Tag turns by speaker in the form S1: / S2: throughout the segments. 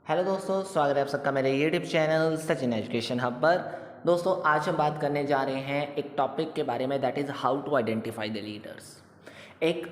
S1: Hello दोस्तों, स्वागत है आप सबका मेरे YouTube channel Sachin education hub पर। दोस्तों, आज हम बात करने जा रहे हैं एक टॉपिक के बारे में, that is how to identify the leaders. एक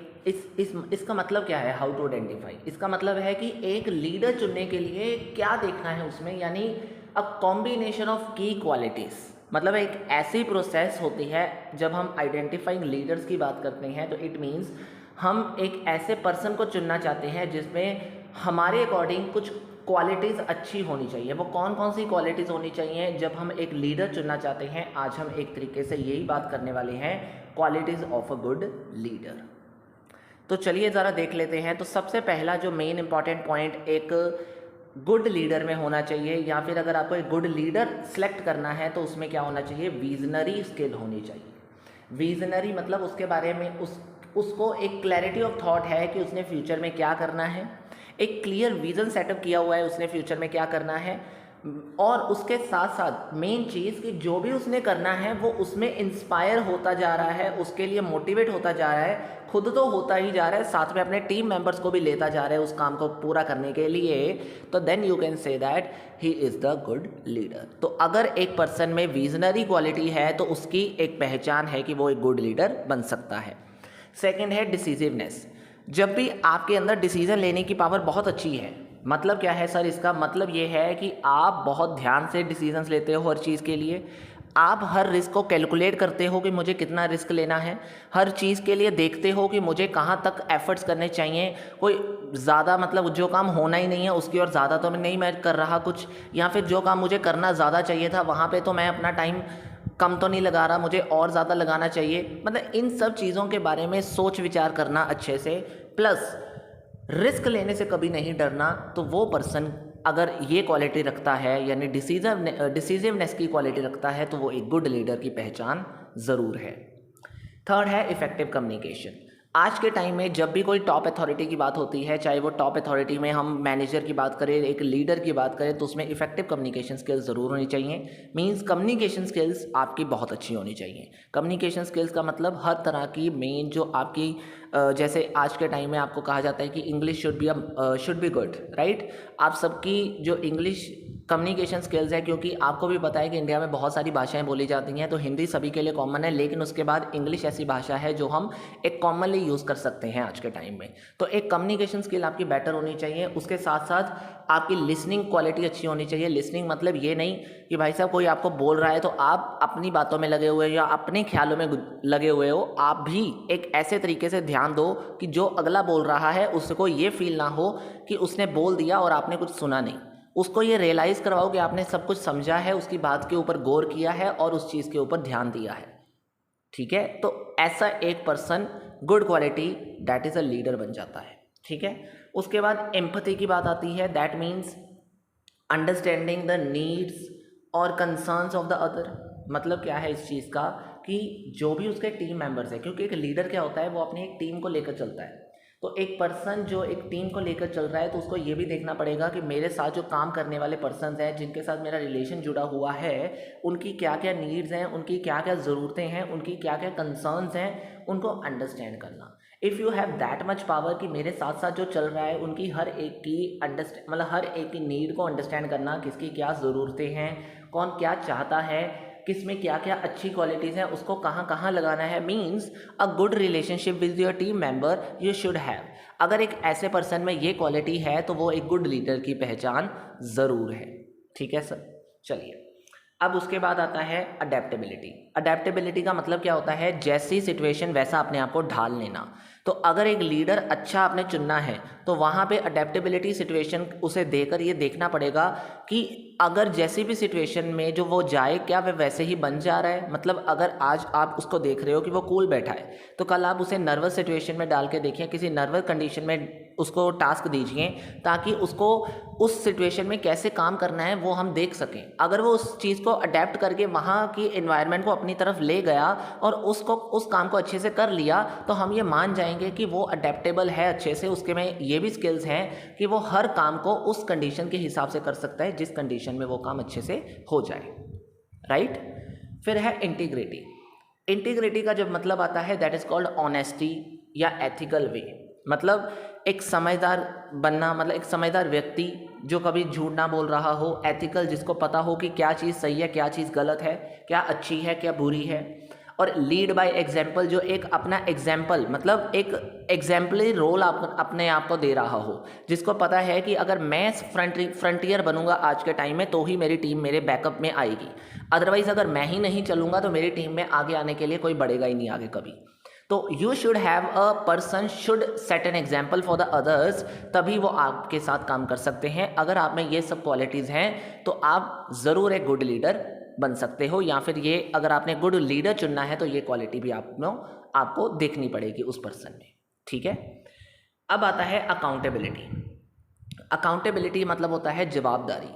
S1: इसका मतलब क्या है? हाउ टू आइडेंटिफाई, इसका मतलब है कि एक लीडर चुनने के लिए क्या देखना है उसमें, यानी अ कॉम्बिनेशन ऑफ की क्वालिटीज़। मतलब एक ऐसी प्रोसेस होती है जब हम आइडेंटिफाइंग लीडर्स की बात करते हैं, तो इट मीन्स हम एक ऐसे पर्सन को चुनना चाहते हैं जिसमें हमारे अकॉर्डिंग कुछ क्वालिटीज़ अच्छी होनी चाहिए। वो कौन कौन सी क्वालिटीज़ होनी चाहिए जब हम एक लीडर चुनना चाहते हैं? आज हम एक तरीके से यही बात करने वाले हैं, qualities of a good leader. तो चलिए ज़रा देख लेते हैं। तो सबसे पहला जो मेन इंपॉर्टेंट पॉइंट एक गुड लीडर में होना चाहिए, या फिर अगर आपको एक गुड लीडर सेलेक्ट करना है तो उसमें क्या होना चाहिए? विजनरी स्किल होनी चाहिए। विजनरी मतलब उसके बारे में उसको एक क्लैरिटी ऑफ थॉट है कि उसने फ्यूचर में क्या करना है, एक क्लियर विज़न सेटअप किया हुआ है उसने फ्यूचर में क्या करना है, और उसके साथ साथ मेन चीज़ कि जो भी उसने करना है वो उसमें इंस्पायर होता जा रहा है, उसके लिए मोटिवेट होता जा रहा है, खुद तो होता ही जा रहा है, साथ में अपने टीम मेंबर्स को भी लेता जा रहा है उस काम को पूरा करने के लिए। तो then you can say that he is the good leader. तो अगर एक पर्सन में विजनरी क्वालिटी है तो उसकी एक पहचान है कि वो एक गुड लीडर बन सकता है। सेकेंड है डिसीजिवनेस। जब भी आपके अंदर डिसीजन लेने की पावर बहुत अच्छी है, मतलब क्या है सर? इसका मतलब ये है कि आप बहुत ध्यान से डिसीजंस लेते हो हर चीज़ के लिए। आप हर रिस्क को कैलकुलेट करते हो कि मुझे कितना रिस्क लेना है, हर चीज़ के लिए देखते हो कि मुझे कहाँ तक एफर्ट्स करने चाहिए। कोई ज़्यादा मतलब जो काम होना ही नहीं है उसकी और ज़्यादा तो मैं कर रहा कुछ, या फिर जो काम मुझे करना ज़्यादा चाहिए था वहाँ पे तो मैं अपना टाइम कम तो नहीं लगा रहा, मुझे और ज़्यादा लगाना चाहिए। मतलब इन सब चीज़ों के बारे में सोच विचार करना अच्छे से, प्लस रिस्क लेने से कभी नहीं डरना। तो वो पर्सन अगर ये क्वालिटी रखता है, यानी डिसीजिवनेस की क्वालिटी रखता है, तो वो एक गुड लीडर की पहचान ज़रूर है। थर्ड है इफेक्टिव कम्युनिकेशन। आज के टाइम में जब भी कोई टॉप अथॉरिटी की बात होती है, चाहे वो टॉप अथॉरिटी में हम मैनेजर की बात करें, एक लीडर की बात करें, तो उसमें इफेक्टिव कम्युनिकेशन स्किल्स ज़रूर होनी चाहिए। मींस कम्युनिकेशन स्किल्स आपकी बहुत अच्छी होनी चाहिए। कम्युनिकेशन स्किल्स का मतलब हर तरह की मेन जो आपकी जैसे आज के टाइम में आपको कहा जाता है कि English should be good, right? आप सबकी जो इंग्लिश कम्युनिकेशन स्किल्स है, क्योंकि आपको भी पता है कि इंडिया में बहुत सारी भाषाएं बोली जाती हैं, तो हिंदी सभी के लिए कॉमन है, लेकिन उसके बाद इंग्लिश ऐसी भाषा है जो हम एक कॉमनली यूज़ कर सकते हैं आज के टाइम में। तो एक कम्युनिकेशन स्किल आपकी बेटर होनी चाहिए। उसके साथ साथ आपकी लिसनिंग क्वालिटी अच्छी होनी चाहिए। लिसनिंग मतलब ये नहीं कि भाई साहब कोई आपको बोल रहा है तो आप अपनी बातों में लगे हुए हो या अपने ख्यालों में लगे हुए हो। आप भी एक ऐसे तरीके से ध्यान दो कि जो अगला बोल रहा है उसको ये फील ना हो कि उसने बोल दिया और आपने कुछ सुना नहीं। उसको ये रियलाइज़ करवाओ कि आपने सब कुछ समझा है, उसकी बात के ऊपर गौर किया है और उस चीज़ के ऊपर ध्यान दिया है। ठीक है? तो ऐसा एक person good quality that is a leader बन जाता है। ठीक है? उसके बाद एम्पैथी की बात आती है। That means understanding the needs और कंसर्न्स ऑफ द अदर। मतलब क्या है इस चीज़ का कि जो भी उसके टीम मेंबर्स है, क्योंकि एक लीडर क्या होता है, वो अपनी एक टीम को लेकर चलता है। तो एक पर्सन जो एक टीम को लेकर चल रहा है, तो उसको ये भी देखना पड़ेगा कि मेरे साथ जो काम करने वाले पर्सन्स हैं, जिनके साथ मेरा रिलेशन जुड़ा हुआ है, उनकी क्या क्या नीड्स हैं, उनकी क्या क्या ज़रूरतें हैं, उनकी क्या क्या कंसर्न्स हैं, उनको अंडरस्टैंड करना। If you have that much power कि मेरे साथ साथ जो चल रहा है उनकी हर एक की मतलब हर एक की नीड को अंडरस्टैंड करना, किसकी क्या ज़रूरतें हैं, कौन क्या चाहता है, किस में क्या क्या अच्छी क्वालिटीज़ हैं, उसको कहाँ कहाँ लगाना है। Means a good relationship with your team member you should have. अगर एक ऐसे पर्सन में ये क्वालिटी है तो वो एक गुड लीडर की पहचान ज़रूर है। ठीक है सर? चलिए, अब उसके बाद आता है अडेप्टेबिलिटी। अडेप्टेबिलिटी का मतलब क्या होता है? जैसी सिचुएशन वैसा अपने आप को ढाल लेना। तो अगर एक लीडर अच्छा आपने चुनना है तो वहाँ पे अडेप्टेबिलिटी सिचुएशन उसे देकर ये देखना पड़ेगा कि अगर जैसी भी सिचुएशन में जो वो जाए, क्या वह वैसे ही बन जा रहा है। मतलब अगर आज आप उसको देख रहे हो कि वो कूल बैठा है, तो कल आप उसे नर्वस सिचुएशन में डाल के देखिए, किसी नर्वस कंडीशन में उसको टास्क दीजिए, ताकि उसको उस सिचुएशन में कैसे काम करना है वो हम देख सकें। अगर वो उस चीज़ को अडेप्ट करके वहाँ की एनवायरनमेंट को अपनी तरफ ले गया और उस काम को अच्छे से कर लिया, तो हम ये मान जाएंगे कि वो अडेप्टेबल है अच्छे से। उसके में ये भी स्किल्स हैं कि वो हर काम को उस कंडीशन के हिसाब से कर सकता है जिस कंडीशन में वो काम अच्छे से हो जाए। राइट? फिर है इंटीग्रिटी। इंटीग्रिटी का जब मतलब आता है, दैट इज़ कॉल्ड ऑनेस्टी या एथिकल वे। मतलब एक समझदार बनना, मतलब एक समझदार व्यक्ति जो कभी झूठ ना बोल रहा हो, एथिकल, जिसको पता हो कि क्या चीज़ सही है, क्या चीज़ गलत है, क्या अच्छी है, क्या बुरी है। और लीड बाय एग्जाम्पल, जो एक अपना एग्जाम्पल, मतलब एक एग्जाम्पलरी रोल अपने आप को दे रहा हो, जिसको पता है कि अगर मैं फ्रंटियर बनूंगा आज के टाइम में तो ही मेरी टीम मेरे बैकअप में आएगी, अदरवाइज अगर मैं ही नहीं चलूंगा तो मेरी टीम में आगे आने के लिए कोई बढ़ेगा ही नहीं आगे कभी। तो you should have a person should set an example for the others, तभी वो आपके साथ काम कर सकते हैं। अगर आप में ये सब क्वालिटीज़ हैं तो आप ज़रूर एक गुड लीडर बन सकते हो, या फिर ये अगर आपने गुड लीडर चुनना है तो ये क्वालिटी भी आपको देखनी पड़ेगी उस पर्सन में, ठीक है। अब आता है अकाउंटेबिलिटी। अकाउंटेबिलिटी मतलब होता है जवाबदारी।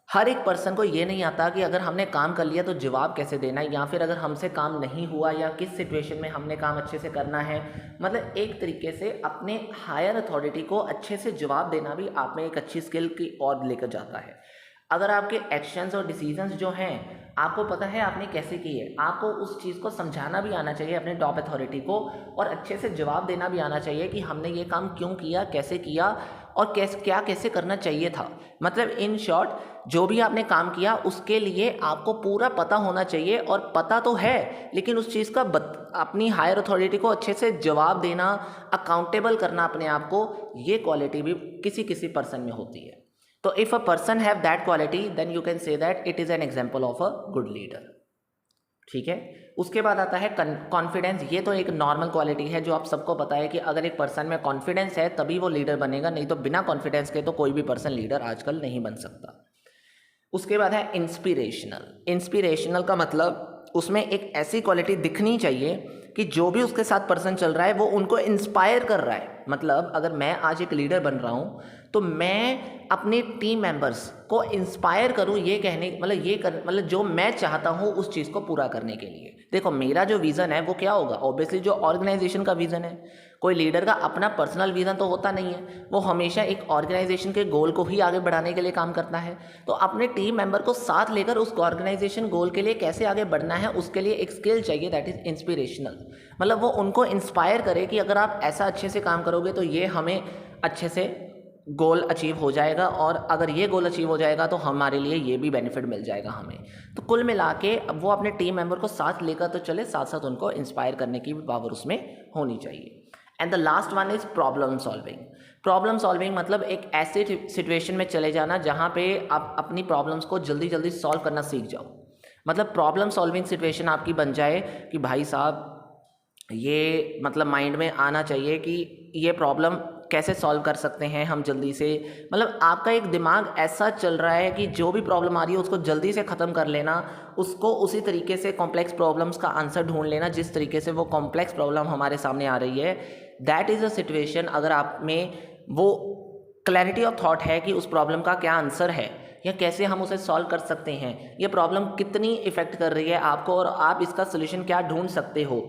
S1: हर एक पर्सन को ये नहीं आता कि अगर हमने काम कर लिया तो जवाब कैसे देना है, या फिर अगर हमसे काम नहीं हुआ या किस सिचुएशन में हमने काम अच्छे से करना है। मतलब एक तरीके से अपने हायर अथॉरिटी को अच्छे से जवाब देना भी आप में एक अच्छी स्किल की ओर लेकर जाता है। अगर आपके एक्शंस और डिसीजंस जो हैं आपको पता है आपने कैसे किए, आपको उस चीज़ को समझाना भी आना चाहिए अपने टॉप अथॉरिटी को, और अच्छे से जवाब देना भी आना चाहिए कि हमने ये काम क्यों किया, कैसे किया, और कैसे करना चाहिए था। मतलब इन शॉर्ट, जो भी आपने काम किया उसके लिए आपको पूरा पता होना चाहिए, और पता तो है लेकिन उस चीज़ का अपनी हायर अथॉरिटी को अच्छे से जवाब देना, अकाउंटेबल करना अपने आप को, ये क्वालिटी भी किसी किसी पर्सन में होती है। तो if a person have that quality then you can say that it is an example of a good leader, ठीक है। उसके बाद आता है कॉन्फिडेंस। ये तो एक नॉर्मल क्वालिटी है जो आप सबको पता है कि अगर एक पर्सन में कॉन्फिडेंस है तभी वो लीडर बनेगा, नहीं तो बिना कॉन्फिडेंस के तो कोई भी पर्सन लीडर आजकल नहीं बन सकता। उसके बाद है इंस्पिरेशनल। इंस्पिरेशनल का मतलब उसमें एक ऐसी क्वालिटी दिखनी चाहिए कि जो भी उसके साथ पर्सन चल रहा है वो उनको इंस्पायर कर रहा है। मतलब अगर मैं आज एक लीडर बन रहा हूँ तो मैं अपने टीम मेंबर्स को इंस्पायर करूँ, ये कहने मतलब जो मैं चाहता हूँ उस चीज़ को पूरा करने के लिए। देखो मेरा जो विज़न है वो क्या होगा, ऑब्वियसली जो ऑर्गेनाइजेशन का विज़न है। कोई लीडर का अपना पर्सनल विज़न तो होता नहीं है, वो हमेशा एक ऑर्गेनाइजेशन के गोल को ही आगे बढ़ाने के लिए काम करता है। तो अपने टीम मेंबर को साथ लेकर उस ऑर्गेनाइजेशन गोल के लिए कैसे आगे बढ़ना है उसके लिए एक स्किल चाहिए, दैट इज़ इंस्पिरेशनल। मतलब वो उनको इंस्पायर करे कि अगर आप ऐसा अच्छे से काम करोगे तो ये हमें अच्छे से गोल अचीव हो जाएगा, और अगर ये गोल अचीव हो जाएगा तो हमारे लिए ये भी बेनिफिट मिल जाएगा हमें। तो कुल मिला के अब वो अपने टीम मेंबर को साथ लेकर तो चले, साथ साथ उनको इंस्पायर करने की भी पावर उसमें होनी चाहिए। And the last one is problem solving. Problem solving मतलब एक ऐसे सिचुएशन में चले जाना जहाँ पे आप अपनी प्रॉब्लम्स को जल्दी जल्दी सॉल्व करना सीख जाओ। मतलब प्रॉब्लम सॉल्विंग सिचुएशन आपकी बन जाए कि भाई साहब ये मतलब माइंड में आना चाहिए कि ये प्रॉब्लम कैसे सॉल्व कर सकते हैं हम जल्दी से। मतलब आपका एक दिमाग ऐसा चल रहा है कि जो भी प्रॉब्लम आ रही है उसको जल्दी से ख़त्म कर लेना, उसको उसी तरीके से कॉम्प्लेक्स प्रॉब्लम्स का आंसर ढूंढ लेना जिस तरीके से वो कॉम्प्लेक्स प्रॉब्लम हमारे सामने आ रही है। दैट इज़ अ सिचुएशन, अगर आप में वो क्लैरिटी ऑफ थॉट है कि उस प्रॉब्लम का क्या आंसर है या कैसे हम उसे सॉल्व कर सकते हैं, ये प्रॉब्लम कितनी इफ़ेक्ट कर रही है आपको और आप इसका सोल्यूशन क्या ढूंढ सकते हो।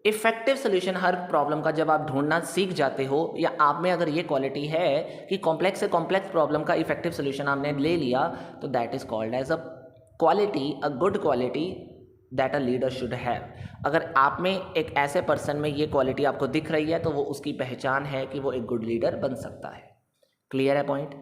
S1: इफेक्टिव सोल्यूशन हर प्रॉब्लम का जब आप ढूंढना सीख जाते हो, या आप में अगर ये क्वालिटी है कि कॉम्प्लेक्स से कॉम्प्लेक्स प्रॉब्लम का इफेक्टिव सोल्यूशन आपने ले लिया, तो that is called as a quality, a good quality that a leader should have. अगर आप में एक ऐसे पर्सन में ये क्वालिटी आपको दिख रही है तो वो उसकी पहचान है कि वो एक गुड लीडर बन सकता है। क्लियर है पॉइंट?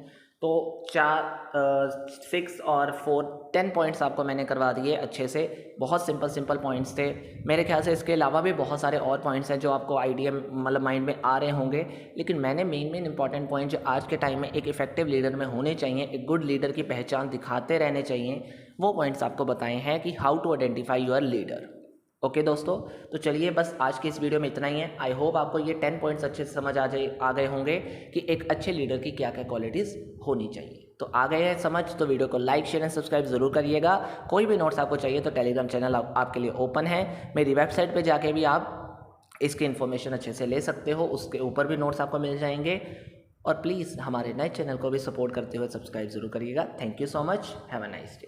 S1: तो 6 और 4 10 पॉइंट्स आपको मैंने करवा दिए अच्छे से। बहुत सिंपल पॉइंट्स थे। मेरे ख्याल से इसके अलावा भी बहुत सारे और पॉइंट्स हैं जो आपको आइडिया मतलब माइंड में आ रहे होंगे, लेकिन मैंने मेन इंपॉर्टेंट पॉइंट जो आज के टाइम में एक इफेक्टिव लीडर में होने चाहिए, एक गुड लीडर की पहचान दिखाते रहने चाहिए, वो पॉइंट्स आपको बताए हैं कि how to identify your leader. Okay दोस्तों, तो चलिए बस आज की इस वीडियो में इतना ही है। आई होप आपको ये 10 पॉइंट्स अच्छे से समझ आ गए होंगे कि एक अच्छे लीडर की क्या क्या क्वालिटीज़ होनी चाहिए। तो आ गए हैं समझ, तो वीडियो को लाइक शेयर एंड सब्सक्राइब जरूर करिएगा। कोई भी नोट्स आपको चाहिए तो टेलीग्राम चैनल आपके लिए ओपन है। मेरी वेबसाइट पर जाके भी आप इसकी इन्फॉर्मेशन अच्छे से ले सकते हो, उसके ऊपर भी नोट्स आपको मिल जाएंगे। और प्लीज़ हमारे नए चैनल को भी सपोर्ट करते हुए सब्सक्राइब जरूर करिएगा। Thank you so much, have a nice day.